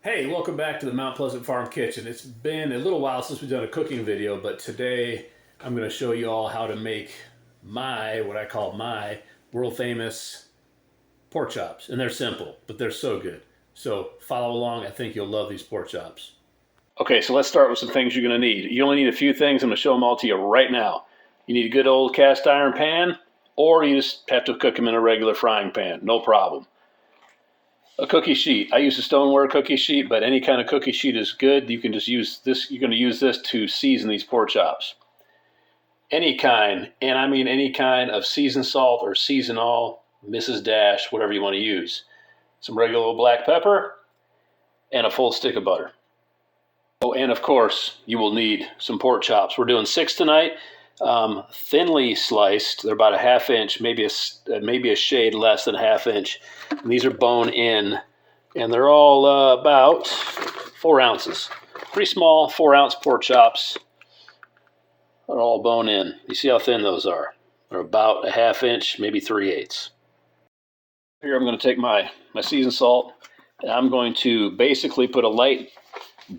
Hey, welcome back to the Mount Pleasant Farm Kitchen. It's been a little while since we've done a cooking video, but today I'm going to show you all how to make what I call my world famous pork chops. And they're simple, but they're so good. So follow along. I think you'll love these pork chops. Okay, so let's start with some things you're going to need. You only need a few things. I'm going to show them all to you right now. You need a good old cast iron pan, or you just have to cook them in a regular frying pan. No problem. A cookie sheet. I use a stoneware cookie sheet, but any kind of cookie sheet is good. You can just use this. You're going to use this to season these pork chops. Any kind, and I mean any kind of seasoned salt or seasonal, Mrs. Dash, whatever you want to use. Some regular old black pepper and a full stick of butter. Oh, and of course, you will need some pork chops. We're doing 6 tonight. Thinly sliced. They're about a ½ inch, maybe a shade less than a ½ inch. And these are bone in, and they're all about 4 ounces. Pretty small 4-ounce pork chops. They're all bone in. You see how thin those are? They're about a ½ inch, maybe 3/8. Here I'm going to take my seasoned salt, and I'm going to basically put a light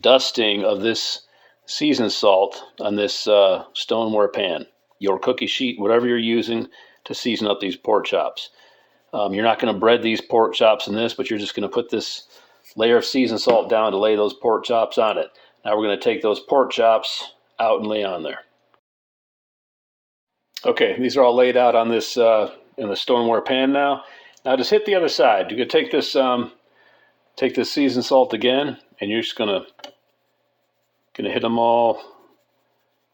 dusting of this seasoned salt on this stoneware pan, your cookie sheet, whatever you're using to season up these pork chops. You're not going to bread these pork chops in this, but you're just going to put this layer of seasoned salt down to lay those pork chops on it. Now we're going to take those pork chops out and lay on there. Okay, these are all laid out on this in the stoneware pan now. Now just hit the other side. You're going to take this seasoned salt again, and you're just going to hit them all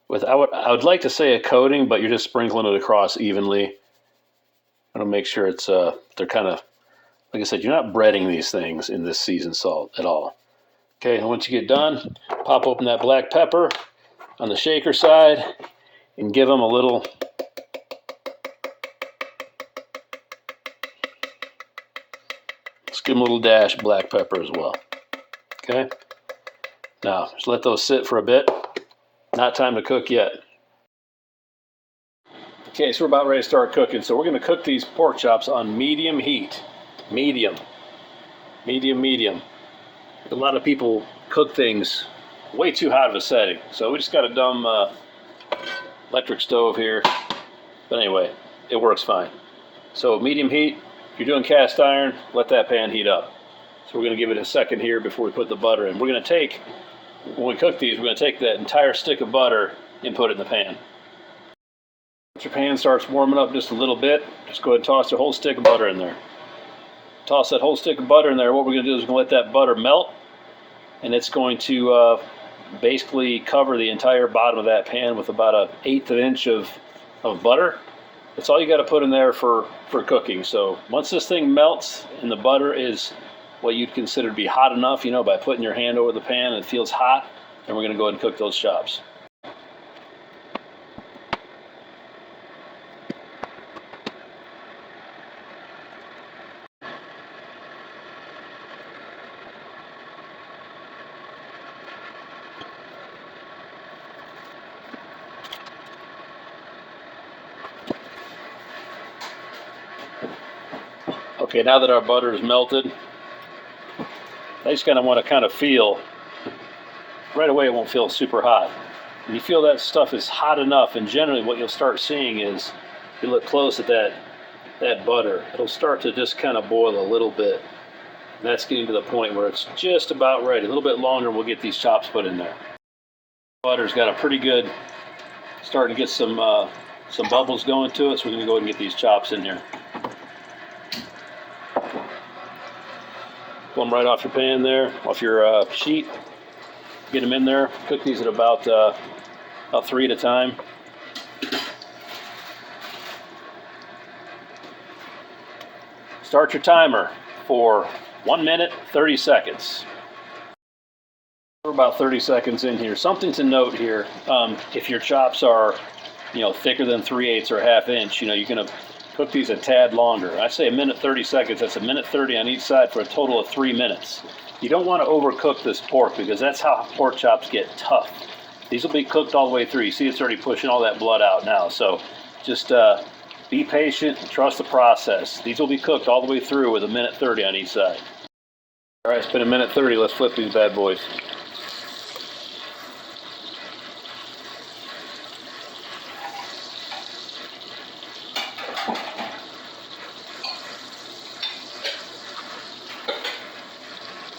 with, I would like to say a coating, but you're just sprinkling it across evenly. I'm going to make sure it's they're kind of, like I said, you're not breading these things in this seasoned salt at all. Okay, and once you get done, pop open that black pepper on the shaker side and give them a little dash of black pepper as well. Okay. Now, just let those sit for a bit. Not time to cook yet. Okay, so we're about ready to start cooking. So we're going to cook these pork chops on medium heat. Medium. A lot of people cook things way too hot of a setting. So we just got a dumb electric stove here. But anyway, it works fine. So medium heat. If you're doing cast iron, let that pan heat up. So we're going to give it a second here before we put the butter in. We're going to take, when we cook these, we're going to take that entire stick of butter and put it in the pan. Once your pan starts warming up just a little bit, just go ahead and toss the whole stick of butter in there. Toss that whole stick of butter in there. What we're going to do is we're going to let that butter melt, and it's going to basically cover the entire bottom of that pan with about an 1/8 inch of butter. That's all you got to put in there for cooking. So once this thing melts and the butter is what you'd consider to be hot enough, by putting your hand over the pan and it feels hot, then we're going to go ahead and cook those chops. Okay, now that our butter is melted, I just want to feel, right away it won't feel super hot. When you feel that stuff is hot enough, and generally what you'll start seeing is, if you look close at that butter, it'll start to just kind of boil a little bit. And that's getting to the point where it's just about ready. A little bit longer, we'll get these chops put in there. Butter's got a pretty good, starting to get some bubbles going to it, so we're going to go ahead and get these chops in here. Pull them right off your pan there, off your sheet. Get them in there. Cook these at about 3 at a time. Start your timer for 1 minute, 30 seconds. We're about 30 seconds in here. Something to note here, if your chops are, thicker than 3/8 or a ½ inch, you're going to cook these a tad longer. I say 1 minute 30 seconds. That's 1 minute 30 on each side for a total of 3 minutes. You don't want to overcook this pork because that's how pork chops get tough. These will be cooked all the way through. You see it's already pushing all that blood out now. So just be patient and trust the process. These will be cooked all the way through with 1 minute 30 on each side. All right, it's been 1:30. Let's flip these bad boys.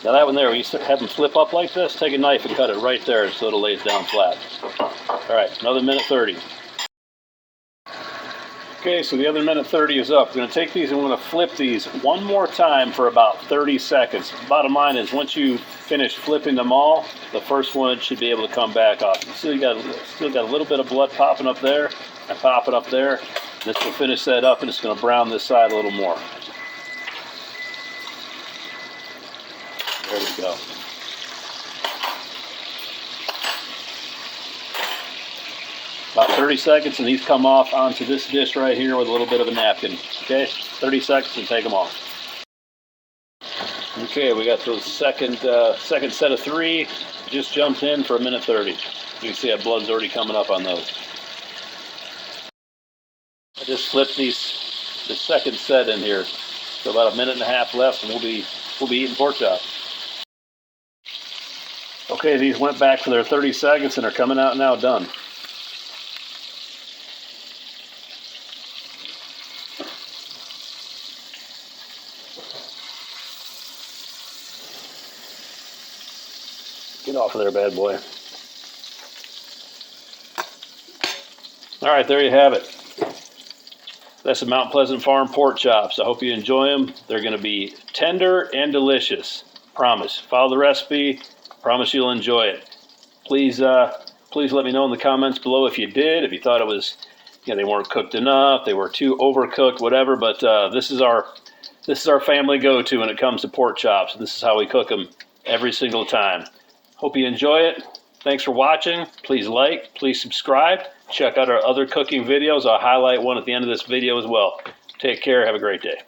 Now that one there, when you have them flip up like this, take a knife and cut it right there so it lays down flat. All right, another 1:30. Okay, so the other 1:30 is up. We're going to take these and we're going to flip these one more time for about 30 seconds. Bottom line is once you finish flipping them all, the first one should be able to come back off. You still got a little bit of blood popping up there and popping up there. This will finish that up and it's going to brown this side a little more. There we go. About 30 seconds and these come off onto this dish right here with a little bit of a napkin. Okay, 30 seconds and take them off. Okay, we got those second set of 3 just jumped in for 1:30. You can see that blood's already coming up on those. I just flipped the second set in here. So about 1.5 minutes left and we'll be eating pork chops. Okay, these went back for their 30 seconds and are coming out now done. Get off of there, bad boy. All right, there you have it. That's the Mount Pleasant Farm pork chops. I hope you enjoy them. They're going to be tender and delicious. Promise. Follow the recipe. Promise you'll enjoy it. Please let me know in the comments below if you did, if you thought it was, they weren't cooked enough, they were too overcooked, whatever. But this is our family go-to when it comes to pork chops. This is how we cook them every single time. Hope you enjoy it. Thanks for watching. Please like, please subscribe. Check out our other cooking videos. I'll highlight one at the end of this video as well. Take care. Have a great day.